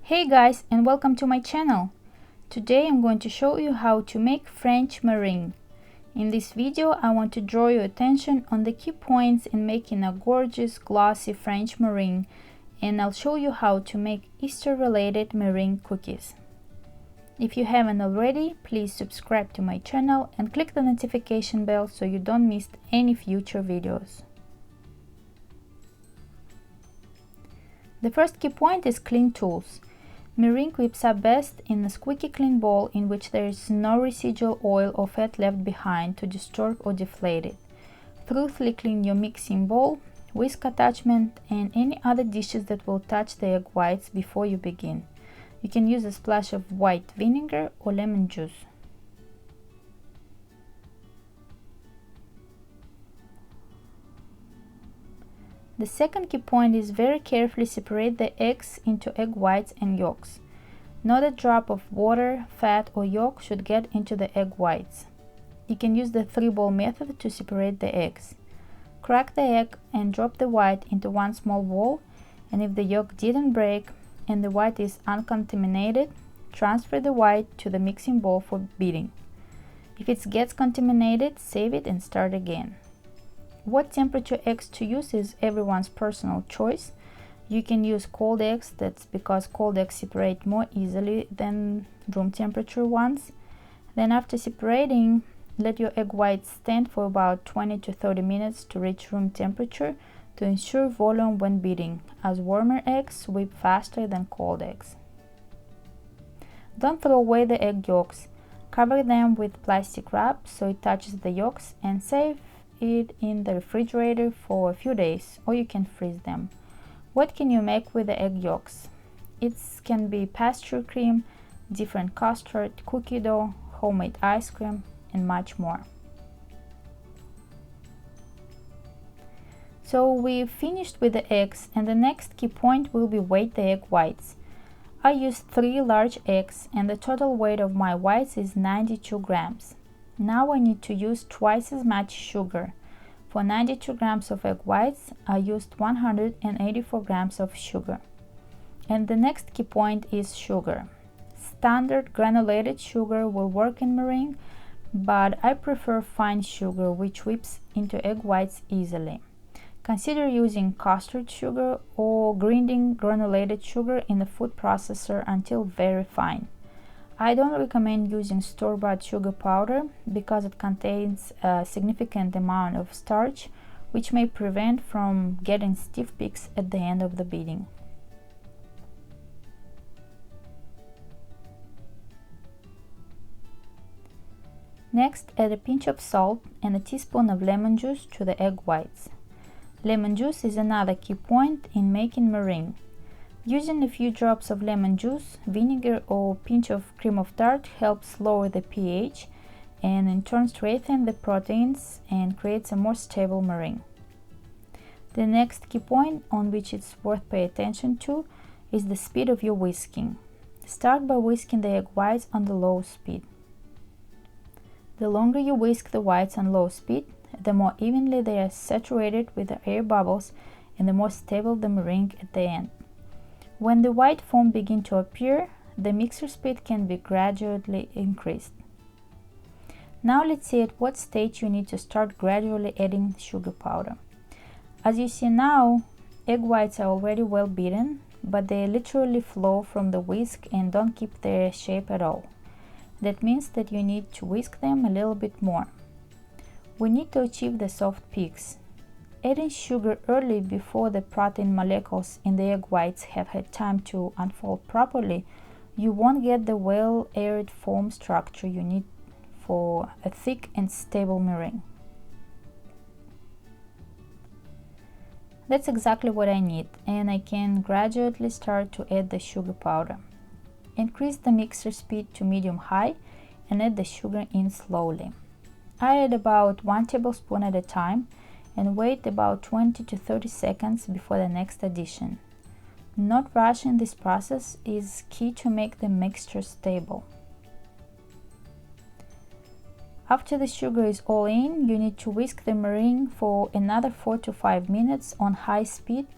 Hey guys, and welcome to my channel. Today I'm going to show you how to make French meringue. In this video I want to draw your attention on the key points in making a gorgeous glossy French meringue, and I'll show you how to make Easter related meringue cookies. If you haven't already, please subscribe to my channel and click the notification bell so you don't miss any future videos. The first key point is clean tools. Meringue whips up best in a squeaky clean bowl in which there is no residual oil or fat left behind to distort or deflate it. Thoroughly clean your mixing bowl, whisk attachment, and any other dishes that will touch the egg whites before you begin. You can use a splash of white vinegar or lemon juice. The second key point is very carefully separate the eggs into egg whites and yolks. Not a drop of water, fat, or yolk should get into the egg whites. You can use the 3-bowl method to separate the eggs. Crack the egg and drop the white into one small bowl, and if the yolk didn't break and the white is uncontaminated, transfer the white to the mixing bowl for beating. If it gets contaminated, save it and start again. What temperature eggs to use is everyone's personal choice. You can use cold eggs, that's because cold eggs separate more easily than room temperature ones. Then after separating, let your egg whites stand for about 20 to 30 minutes to reach room temperature to ensure volume when beating, as warmer eggs whip faster than cold eggs. Don't throw away the egg yolks. Cover them with plastic wrap so it touches the yolks, and save it in the refrigerator for a few days, or you can freeze them. What can you make with the egg yolks? It can be pasture cream, different custard, cookie dough, homemade ice cream, and much more. So we've finished with the eggs, and the next key point will be weight the egg whites. I used 3 large eggs, and the total weight of my whites is 92 grams. Now I need to use twice as much sugar. For 92 grams of egg whites, I used 184 grams of sugar. And the next key point is sugar. Standard granulated sugar will work in meringue, but I prefer fine sugar, which whips into egg whites easily. Consider using custard sugar or grinding granulated sugar in the food processor until very fine. I don't recommend using store-bought sugar powder because it contains a significant amount of starch, which may prevent from getting stiff peaks at the end of the beating. Next, add a pinch of salt and a teaspoon of lemon juice to the egg whites. Lemon juice is another key point in making meringue. Using a few drops of lemon juice, vinegar, or pinch of cream of tart helps lower the pH and in turn strengthen the proteins and creates a more stable meringue. The next key point on which it's worth paying attention to is the speed of your whisking. Start by whisking the egg whites on the low speed. The longer you whisk the whites on low speed, the more evenly they are saturated with the air bubbles and the more stable the meringue at the end. When the white foam begins to appear, the mixer speed can be gradually increased. Now let's see at what stage you need to start gradually adding sugar powder. As you see now, egg whites are already well beaten, but they literally flow from the whisk and don't keep their shape at all. That means that you need to whisk them a little bit more. We need to achieve the soft peaks. Adding sugar early before the protein molecules in the egg whites have had time to unfold properly, you won't get the well-aired foam structure you need for a thick and stable meringue. That's exactly what I need, and I can gradually start to add the sugar powder. Increase the mixer speed to medium-high and add the sugar in slowly. I add about 1 tablespoon at a time and wait about 20 to 30 seconds before the next addition. Not rushing this process is key to make the mixture stable. After the sugar is all in, you need to whisk the meringue for another 4 to 5 minutes on high speed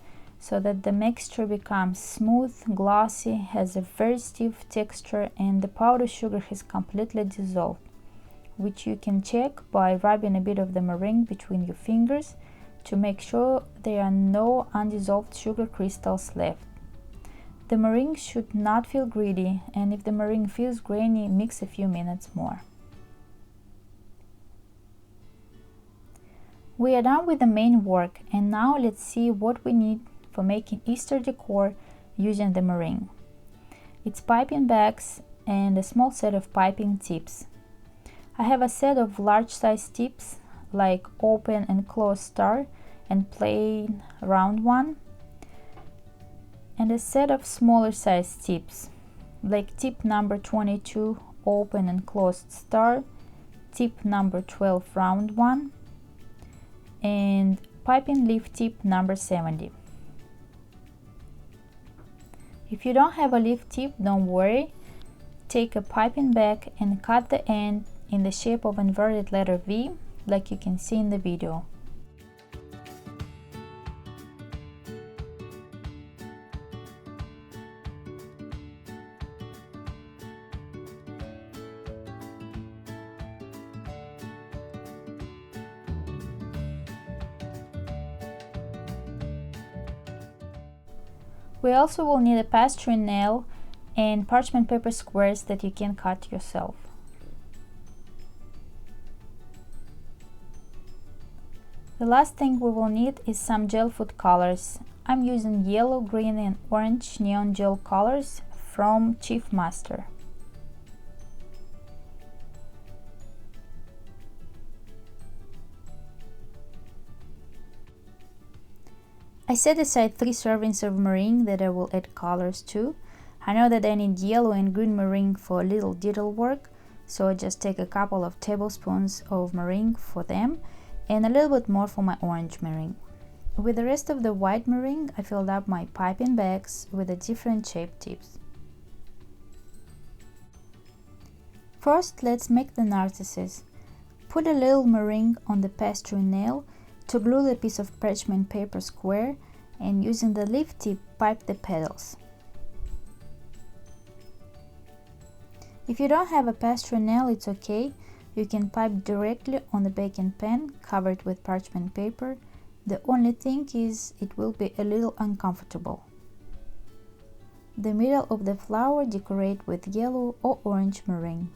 so that the mixture becomes smooth, glossy, has a very stiff texture, and the powdered sugar has completely dissolved, which you can check by rubbing a bit of the meringue between your fingers to make sure there are no undissolved sugar crystals left. The meringue should not feel gritty, and if the meringue feels grainy, mix a few minutes more. We are done with the main work, and now let's see what we need for making Easter decor using the meringue. It's piping bags and a small set of piping tips. I have a set of large size tips like open and close star and plain round one, and a set of smaller size tips like tip number 22 open and closed star, tip number 12 round one, and piping leaf tip number 70. If you don't have a leaf tip, don't worry. Take a piping bag and cut the end in the shape of inverted letter V, like you can see in the video. We also will need a pastry nail and parchment paper squares that you can cut yourself. The last thing we will need is some gel food colors. I'm using yellow, green and orange neon gel colors from Chief Master. I set aside 3 servings of meringue that I will add colors to. I know that I need yellow and green meringue for a little detail work, so I just take a couple of tablespoons of meringue for them and a little bit more for my orange meringue. With the rest of the white meringue, I filled up my piping bags with the different shaped tips. First, let's make the narcissus. Put a little meringue on the pastry nail to glue the piece of parchment paper square, and using the leaf tip, pipe the petals. If you don't have a pastry nail, it's okay. You can pipe directly on the baking pan covered with parchment paper. The only thing is it will be a little uncomfortable. The middle of the flower decorate with yellow or orange meringue.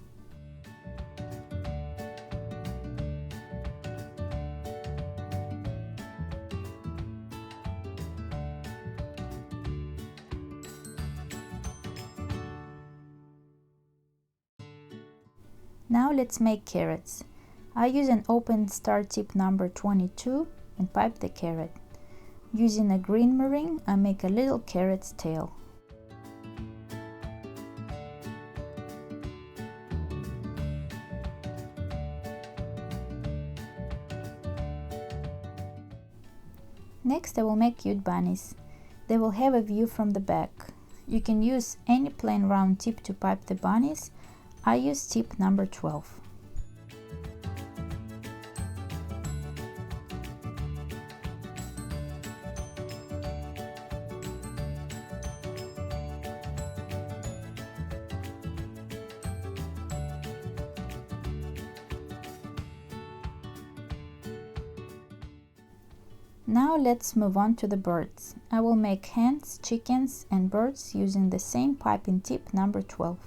Now let's make carrots. I use an open star tip number 22 and pipe the carrot. Using a green meringue, I make a little carrot's tail. Next, I will make cute bunnies. They will have a view from the back. You can use any plain round tip to pipe the bunnies. I use tip number 12. Now let's move on to the birds. I will make hens, chickens and birds using the same piping tip number 12.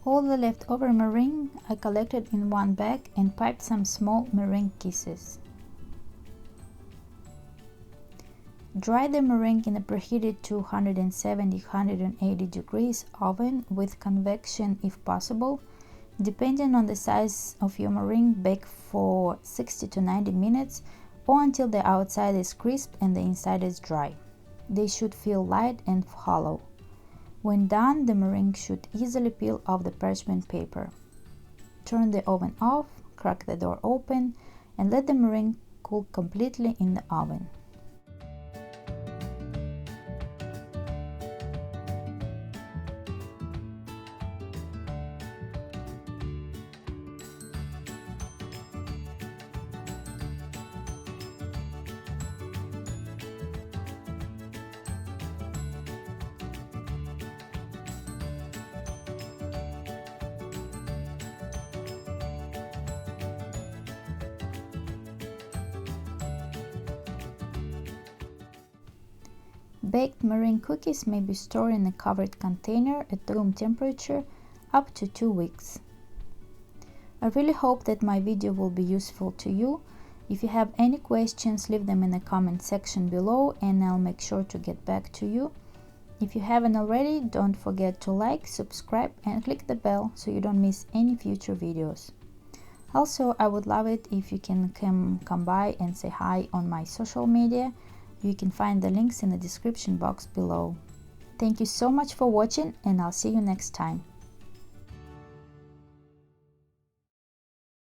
All the leftover meringue I collected in one bag and piped some small meringue kisses. Dry the meringue in a preheated 270–180 degrees oven with convection if possible. Depending on the size of your meringue, bake for 60 to 90 minutes or until the outside is crisp and the inside is dry. They should feel light and hollow. When done, the meringue should easily peel off the parchment paper. Turn the oven off, crack the door open, and let the meringue cool completely in the oven. Baked meringue cookies may be stored in a covered container at room temperature up to 2 weeks. I really hope that my video will be useful to you. If you have any questions, leave them in the comment section below and I'll make sure to get back to you. If you haven't already, don't forget to like, subscribe and click the bell so you don't miss any future videos. Also, I would love it if you can come by and say hi on my social media. You can find the links in the description box below. Thank you so much for watching and I'll see you next time.